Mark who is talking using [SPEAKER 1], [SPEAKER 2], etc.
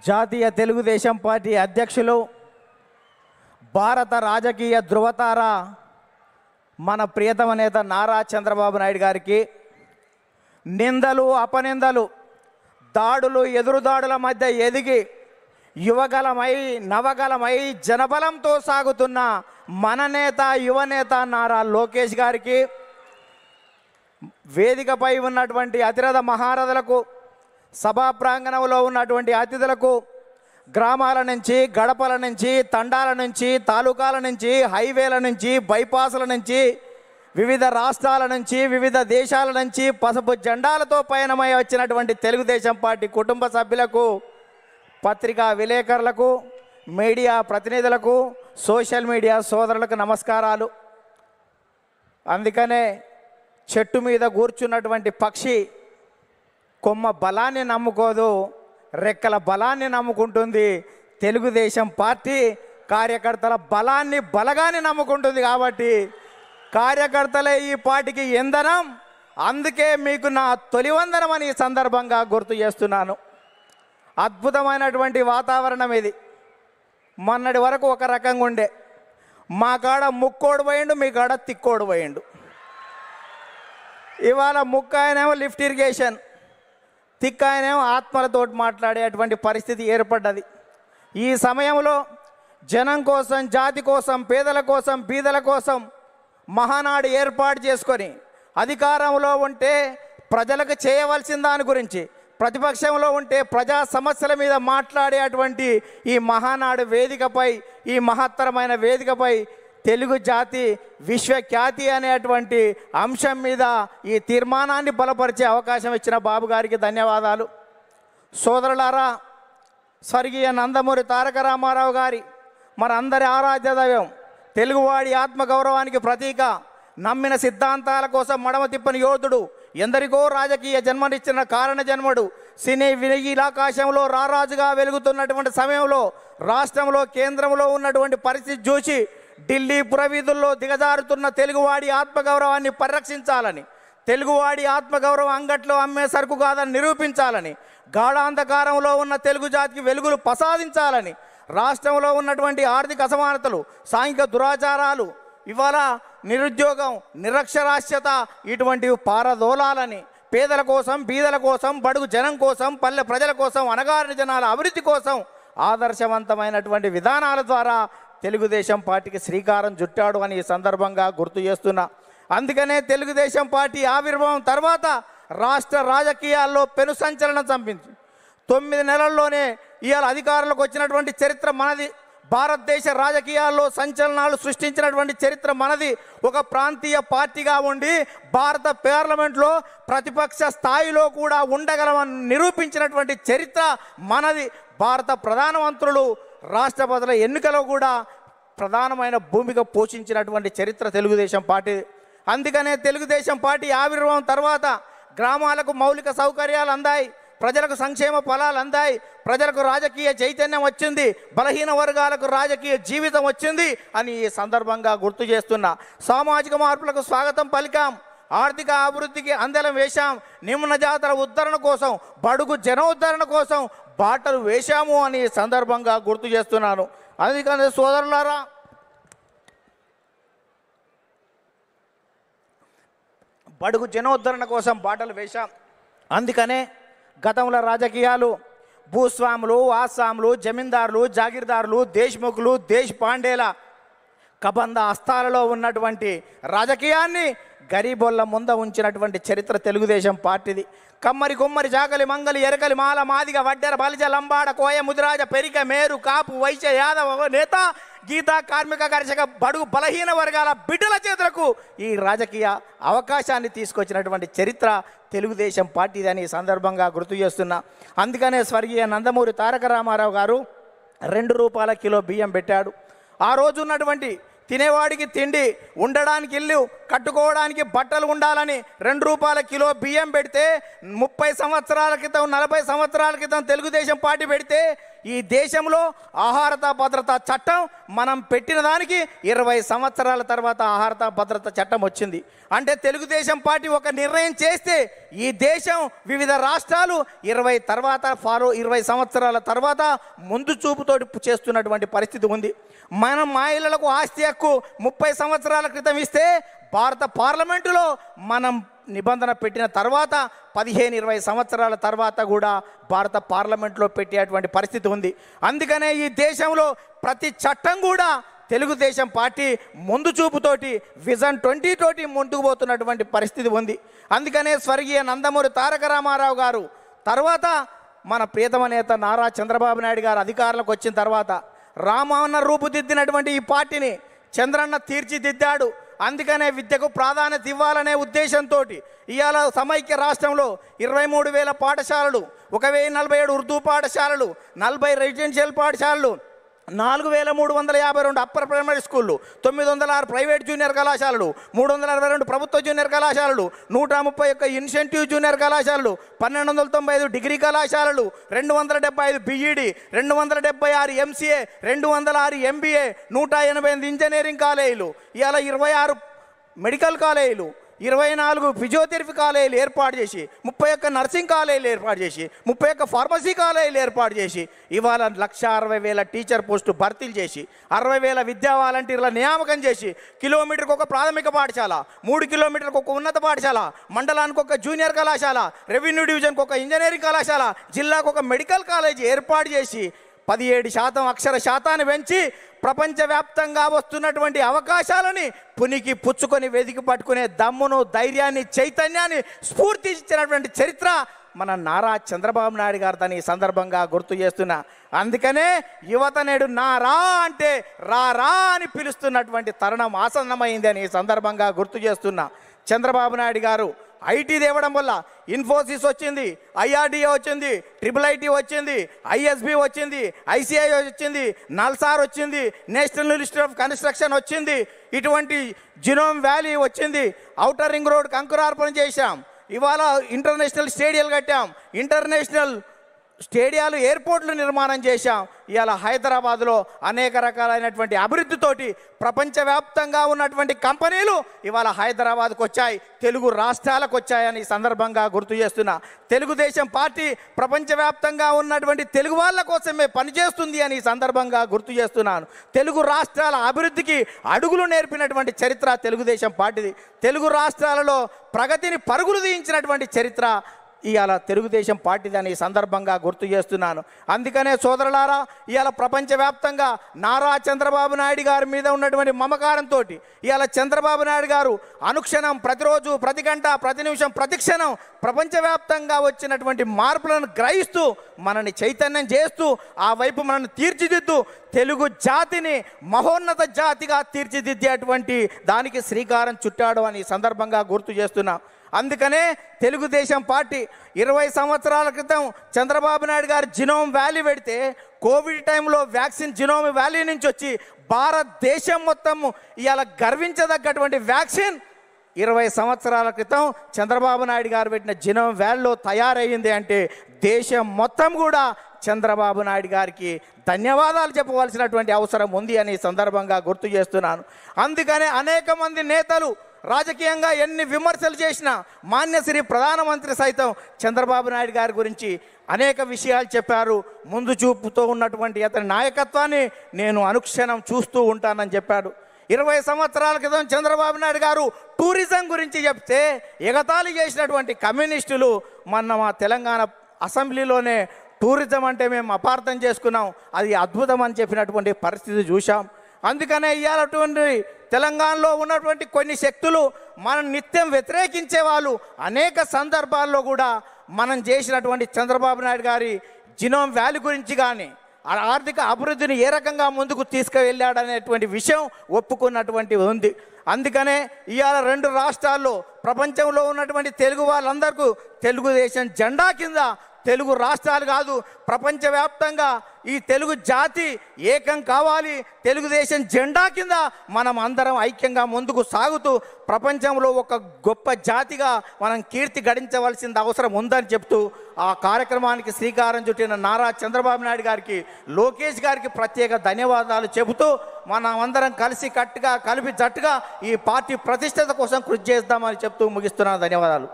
[SPEAKER 1] జాతీయ తెలుగుదేశం పార్టీ అధ్యక్షులు, భారత రాజకీయ ధృవతార మన ప్రియతమ నేత నారా చంద్రబాబు నాయుడు గారికి నిందలు, అపనిందలు, దాడులు, ఎదురుదాడుల మధ్య ఎదిగి యువగలమై నవగలమై జనబలంతో సాగుతున్న మన నేత, యువనేత నారా లోకేష్ గారికి, వేదికపై ఉన్నటువంటి అతిరథ మహారథులకు, సభా ప్రాంగణంలో ఉన్నటువంటి అతిథులకు, గ్రామాల నుంచి, గడపల నుంచి, తండాల నుంచి, తాలూకాల నుంచి, హైవేల నుంచి, బైపాసుల నుంచి, వివిధ రాష్ట్రాల నుంచి, వివిధ దేశాల నుంచి పసుపు జెండాలతో పయనమై వచ్చినటువంటి తెలుగుదేశం పార్టీ కుటుంబ సభ్యులకు, పత్రికా విలేకరులకు, మీడియా ప్రతినిధులకు, సోషల్ మీడియా సోదరులకు నమస్కారాలు. అందుకనే చెట్టు మీద కూర్చున్నటువంటి పక్షి కొమ్మ బలాన్ని నమ్ముకోదు, రెక్కల బలాన్ని నమ్ముకుంటుంది. తెలుగుదేశం పార్టీ కార్యకర్తల బలాన్ని, బలగాన్ని నమ్ముకుంటుంది. కాబట్టి కార్యకర్తలే ఈ పార్టీకి ఇంధనం. అందుకే మీకు నా తొలి వందనం అని ఈ సందర్భంగా గుర్తు చేస్తున్నాను. అద్భుతమైనటువంటి వాతావరణం ఇది. మొన్నటి వరకు ఒక రకంగా ఉండే, మా కాడ ముక్కోడు పోయిండు, మీ కాడ తిక్కోడు పోయిండు. ఇవాళ ముక్కాయనేమో లిఫ్ట్ ఇరిగేషన్, తిక్కాయనేమో ఆత్మలతోటి మాట్లాడేటువంటి పరిస్థితి ఏర్పడ్డది. ఈ సమయంలో జనం కోసం, జాతి కోసం, పేదల కోసం, బీదల కోసం మహానాడు ఏర్పాటు చేసుకొని అధికారంలో ఉంటే ప్రజలకు చేయవలసిన దాని గురించి, ప్రతిపక్షంలో ఉంటే ప్రజా సమస్యల మీద మాట్లాడేటువంటి ఈ మహానాడు వేదికపై, ఈ మహత్తరమైన వేదికపై తెలుగు జాతి విశ్వఖ్యాతి అనేటువంటి అంశం మీద ఈ తీర్మానాన్ని బలపరిచే అవకాశం ఇచ్చిన బాబు గారికి ధన్యవాదాలు. సోదరులారా, స్వర్గీయ నందమూరి తారక రామారావు గారి మనందరి ఆరాధ్య దైవం, తెలుగువాడి ఆత్మగౌరవానికి ప్రతీక, నమ్మిన సిద్ధాంతాల కోసం మడమ తిప్పని యోధుడు, ఎందరికో రాజకీయ జన్మనిచ్చిన కారణ జన్మడు, సినీ వినీలాకాశంలో రారాజుగా వెలుగుతున్నటువంటి సమయంలో రాష్ట్రంలో, కేంద్రంలో ఉన్నటువంటి పరిస్థితి చూసి ఢిల్లీ పురవీధుల్లో దిగజారుతున్న తెలుగువాడి ఆత్మగౌరవాన్ని పరిరక్షించాలని, తెలుగువాడి ఆత్మగౌరవం అంగట్లో అమ్మే సరుకు కాదని నిరూపించాలని, గాఢాంధకారంలో ఉన్న తెలుగు జాతికి వెలుగులు ప్రసాదించాలని, రాష్ట్రంలో ఉన్నటువంటి ఆర్థిక అసమానతలు, సాంఘిక దురాచారాలు, ఇవాళ నిరుద్యోగం, నిరక్షరాస్యత ఇటువంటివి పారదోలాలని, పేదల కోసం, బీదల కోసం, బడుగు జనం కోసం, పల్లె ప్రజల కోసం, అణగారిన జనాల అభివృద్ధి కోసం ఆదర్శవంతమైనటువంటి విధానాల ద్వారా తెలుగుదేశం పార్టీకి శ్రీకారం చుట్టాడు అని ఈ సందర్భంగా గుర్తు చేస్తున్నా. అందుకనే తెలుగుదేశం పార్టీ ఆవిర్భావం తర్వాత రాష్ట్ర రాజకీయాల్లో పెను సంచలనం చంపింది. 9 నెలల్లోనే ఇవాళ అధికారంలోకి వచ్చినటువంటి చరిత్ర మనది. భారతదేశ రాజకీయాల్లో సంచలనాలు సృష్టించినటువంటి చరిత్ర మనది. ఒక ప్రాంతీయ పార్టీగా ఉండి భారత పార్లమెంట్లో ప్రతిపక్ష స్థాయిలో కూడా ఉండగలమని నిరూపించినటువంటి చరిత్ర మనది. భారత ప్రధానమంత్రులు, రాష్ట్రపతుల ఎన్నికలో కూడా ప్రధానమైన భూమిక పోషించినటువంటి చరిత్ర తెలుగుదేశం పార్టీ. అందుకనే తెలుగుదేశం పార్టీ ఆవిర్భావం తర్వాత గ్రామాలకు మౌలిక సౌకర్యాలు అందాయి, ప్రజలకు సంక్షేమ ఫలాలు అందాయి, ప్రజలకు రాజకీయ చైతన్యం వచ్చింది, బలహీన వర్గాలకు రాజకీయ జీవితం వచ్చింది అని ఈ సందర్భంగా గుర్తు చేస్తున్నా. సామాజిక మార్పులకు స్వాగతం పలికాం, ఆర్థిక అభివృద్ధికి అందలం వేశాం, నిమ్న జాతుల ఉద్ధరణ కోసం, బడుగు జనోద్ధరణ కోసం బాటలు వేశాము అని ఈ సందర్భంగా గుర్తు చేస్తున్నాను. అందుకని సోదరులారా, బడుగు జనోద్ధరణ కోసం బాటలు వేశాం. అందుకనే గతంలో రాజకీయాలు భూస్వాములు, ఆసాములు, జమీందారులు, జాగీర్దారులు, దేశ్ముఖులు, దేశ్ పాండేల కబంధ హస్తాలలో ఉన్నటువంటి రాజకీయాన్ని గరీబోళ్ళ ముంద ఉంచినటువంటి చరిత్ర తెలుగుదేశం పార్టీది. కమ్మరి, కుమ్మరి, చాకలి, మంగలి, ఎరకలి, మాల, మాదిగ, వడ్డెర, బలిజ, లంబాడ, కోయ, ముదిరాజ, పెరిక, మేరు, కాపు, వైశ్య, యాదవ, నేత, గీత, కార్మిక, కర్షక, బడుగు బలహీన వర్గాల బిడ్డల చేతులకు ఈ రాజకీయ అవకాశాన్ని తీసుకొచ్చినటువంటి చరిత్ర తెలుగుదేశం పార్టీది అని సందర్భంగా గుర్తు చేస్తున్నా. అందుకనే స్వర్గీయ నందమూరి తారక రామారావు గారు 2 రూపాయల కిలో బియ్యం పెట్టాడు. ఆ రోజు ఉన్నటువంటి తినేవాడికి తిండి, ఉండడానికి ఇల్లు, కట్టుకోవడానికి బట్టలు ఉండాలని 2 రూపాయల కిలో బియ్యం పెడితే 30 సంవత్సరాల క్రితం 40 సంవత్సరాల క్రితం తెలుగుదేశం పార్టీ పెడితే ఈ దేశంలో ఆహార భద్రతా చట్టం మనం పెట్టిన దానికి 20 సంవత్సరాల తర్వాత ఆహార భద్రతా చట్టం వచ్చింది. అంటే తెలుగుదేశం పార్టీ ఒక నిర్ణయం చేస్తే ఈ దేశం వివిధ రాష్ట్రాలు 20 సంవత్సరాల తర్వాత ముందు చూపుతోటి చేస్తున్నటువంటి పరిస్థితి ఉంది. మనం మహిళలకు ఆస్తి హక్కు 30 సంవత్సరాల క్రితం ఇస్తే భారత పార్లమెంటులో మనం నిబంధన పెట్టిన తర్వాత 15-20 సంవత్సరాల తర్వాత కూడా భారత పార్లమెంట్లో పెట్టేటువంటి పరిస్థితి ఉంది. అందుకనే ఈ దేశంలో ప్రతి చట్టం కూడా తెలుగుదేశం పార్టీ ముందు చూపుతోటి విజన్ 20 తోటి ముందుకు పోతున్నటువంటి పరిస్థితి ఉంది. అందుకనే స్వర్గీయ నందమూరి తారక రామారావు గారు తర్వాత మన ప్రియతమ నేత నారా చంద్రబాబు నాయుడు గారు అధికారంలోకి వచ్చిన తర్వాత రామన్న రూపుదిద్దినటువంటి ఈ పార్టీని చంద్రన్న తీర్చిదిద్దాడు. అందుకనే విద్యకు ప్రాధాన్యత ఇవ్వాలనే ఉద్దేశంతో ఇవాళ సమైక్య రాష్ట్రంలో 23,000 పాఠశాలలు, 1,047 ఉర్దూ పాఠశాలలు, 40 రెసిడెన్షియల్ పాఠశాలలు, 4,352 అప్పర్ ప్రైమరీ స్కూళ్ళు, 906 ప్రైవేట్ జూనియర్ కళాశాలలు, 362 ప్రభుత్వ జూనియర్ కళాశాలలు, 131 ఇన్సెంటివ్ జూనియర్ కళాశాలలు, 1,295 డిగ్రీ కళాశాలలు, 275 బీఈడి, 276 ఎంసీఏ, 206 ఎంబీఏ, 188 ఇంజనీరింగ్ కాలేజీలు, ఇవాళ 26 మెడికల్ కాలేజీలు, 24 ఫిజియోథెరపీ కాలేజీలు ఏర్పాటు చేసి, 31 నర్సింగ్ కాలేజీలు ఏర్పాటు చేసి, 31 ఫార్మసీ కాలేజీలు ఏర్పాటు చేసి ఇవాళ 1,60,000 టీచర్ పోస్టు భర్తీలు చేసి, 60,000 విద్యా వాలంటీర్ల నియామకం చేసి, కిలోమీటర్కి ఒక ప్రాథమిక పాఠశాల, 3 కిలోమీటర్కి ఒక ఉన్నత పాఠశాల, మండలానికి ఒక జూనియర్ కళాశాల, రెవెన్యూ డివిజన్కి ఒక ఇంజనీరింగ్ కళాశాల, జిల్లాకు ఒక మెడికల్ కాలేజీ ఏర్పాటు చేసి 17% అక్షర శాతాన్ని పెంచి ప్రపంచవ్యాప్తంగా వస్తున్నటువంటి అవకాశాలని పునికి పుచ్చుకొని వెతికి పట్టుకునే దమ్మును, ధైర్యాన్ని, చైతన్యాన్ని స్ఫూర్తి ఇచ్చినటువంటి చరిత్ర మన నారా చంద్రబాబు నాయుడు గారు తన ఈ సందర్భంగా గుర్తు చేస్తున్నా. అందుకనే యువత నేడు నారా అంటే రా అని పిలుస్తున్నటువంటి తరుణం ఆసన్నమైంది అని ఈ సందర్భంగా గుర్తు చేస్తున్నా. చంద్రబాబు నాయుడు గారు ఐటీ తేవడం వల్ల ఇన్ఫోసిస్ వచ్చింది, ఐఆర్డీఏ వచ్చింది, IIIT వచ్చింది, ఐఎస్బి వచ్చింది, ఐసిఐ వచ్చింది, నల్సార్ వచ్చింది, నేషనల్ ఇన్స్టిట్యూట్ ఆఫ్ కన్స్ట్రక్షన్ వచ్చింది, ఇటువంటి జినోమ్ వ్యాలీ వచ్చింది, ఔటర్ రింగ్ రోడ్ అంకురార్పణ చేశాం, ఇవాళ ఇంటర్నేషనల్ స్టేడియాలు కట్టాం, ఇంటర్నేషనల్ స్టేడియాలు, ఎయిర్పోర్ట్లు నిర్మాణం చేశాం. ఇవాళ హైదరాబాద్లో అనేక రకాలైనటువంటి అభివృద్ధితోటి ప్రపంచవ్యాప్తంగా ఉన్నటువంటి కంపెనీలు ఇవాళ హైదరాబాద్కు వచ్చాయి, తెలుగు రాష్ట్రాలకు వచ్చాయని ఈ సందర్భంగా గుర్తు చేస్తున్నా. తెలుగుదేశం పార్టీ ప్రపంచవ్యాప్తంగా ఉన్నటువంటి తెలుగు వాళ్ళ కోసమే పనిచేస్తుంది అని ఈ సందర్భంగా గుర్తు చేస్తున్నాను. తెలుగు రాష్ట్రాల అభివృద్ధికి అడుగులు నేర్పినటువంటి చరిత్ర తెలుగుదేశం పార్టీది. తెలుగు రాష్ట్రాలలో ప్రగతిని పరుగులు తీయించినటువంటి చరిత్ర ఇవాళ తెలుగుదేశం పార్టీదని ఈ సందర్భంగా గుర్తు చేస్తున్నాను. అందుకనే సోదరులారా, ఇవాళ ప్రపంచవ్యాప్తంగా నారా చంద్రబాబు నాయుడు గారి మీద ఉన్నటువంటి మమకారంతో ఇవాళ చంద్రబాబు నాయుడు గారు అనుక్షణం, ప్రతిరోజు, ప్రతి గంట, ప్రతి నిమిషం, ప్రతి క్షణం ప్రపంచవ్యాప్తంగా వచ్చినటువంటి మార్పులను గ్రహిస్తూ మనని చైతన్యం చేస్తూ ఆ వైపు మనల్ని తీర్చిదిద్దు తెలుగు జాతిని మహోన్నత జాతిగా తీర్చిదిద్దేటువంటి దానికి శ్రీకారం చుట్టాడు అని ఈ సందర్భంగా గుర్తు చేస్తున్నా. అందుకనే తెలుగుదేశం పార్టీ 20 సంవత్సరాల క్రితం చంద్రబాబు నాయుడు గారు జినోమ్ వ్యాలీ పెడితే కోవిడ్ టైంలో వ్యాక్సిన్ జినోమ్ వ్యాలీ నుంచి వచ్చి భారతదేశం మొత్తం ఇవాళ గర్వించదగ్గటువంటి వ్యాక్సిన్ 20 సంవత్సరాల క్రితం చంద్రబాబు నాయుడు గారు పెట్టిన జినోమ్ వ్యాలీలో తయారయ్యింది అంటే దేశం మొత్తం కూడా చంద్రబాబు నాయుడు గారికి ధన్యవాదాలు చెప్పవలసినటువంటి అవసరం ఉంది అని సందర్భంగా గుర్తు చేస్తున్నాను. అందుకనే అనేక మంది నేతలు రాజకీయంగా ఎన్ని విమర్శలు చేసినా మాన్యశ్రీ ప్రధానమంత్రి సైతం చంద్రబాబు నాయుడు గారి గురించి అనేక విషయాలు చెప్పారు. ముందు చూపుతో ఉన్నటువంటి అతని నాయకత్వాన్ని నేను అనుక్షణం చూస్తూ ఉంటానని చెప్పాడు. 20 సంవత్సరాల క్రితం చంద్రబాబు నాయుడు గారు టూరిజం గురించి చెప్తే ఎగతాళి చేసినటువంటి కమ్యూనిస్టులు మొన్న మా తెలంగాణ అసెంబ్లీలోనే టూరిజం అంటే మేము అపార్థం చేసుకున్నాం, అది అద్భుతం అని చెప్పినటువంటి పరిస్థితి చూసాం. అందుకనే ఇవాళటువంటి తెలంగాణలో ఉన్నటువంటి కొన్ని శక్తులు మనం నిత్యం వ్యతిరేకించే వాళ్ళు అనేక సందర్భాల్లో కూడా మనం చేసినటువంటి చంద్రబాబు నాయుడు గారి జినోమ్ వ్యాలీ గురించి కానీ ఆర్థిక అభివృద్ధిని ఏ రకంగా ముందుకు తీసుకువెళ్ళాడనేటువంటి విషయం ఒప్పుకున్నటువంటి ఉంది. అందుకనే ఇవాళ 2 రాష్ట్రాల్లో ప్రపంచంలో ఉన్నటువంటి తెలుగు వాళ్ళందరికీ తెలుగుదేశం జెండా కింద తెలుగు రాష్ట్రాలు కాదు, ప్రపంచవ్యాప్తంగా ఈ తెలుగు జాతి ఏకం కావాలి. తెలుగుదేశం జెండా కింద మనం అందరం ఐక్యంగా ముందుకు సాగుతూ ప్రపంచంలో ఒక గొప్ప జాతిగా మనం కీర్తి గడించవలసిన అవసరం ఉందని చెప్తూ ఆ కార్యక్రమానికి శ్రీకారం చుట్టిన నారా చంద్రబాబు నాయుడు గారికి, లోకేష్ గారికి ప్రత్యేక ధన్యవాదాలు చెబుతూ మనం అందరం కలిసి కట్టుగా కలిపి జట్టుగా ఈ పార్టీ ప్రతిష్టత కోసం కృషి చేద్దామని చెప్తూ ముగిస్తున్నాను. ధన్యవాదాలు.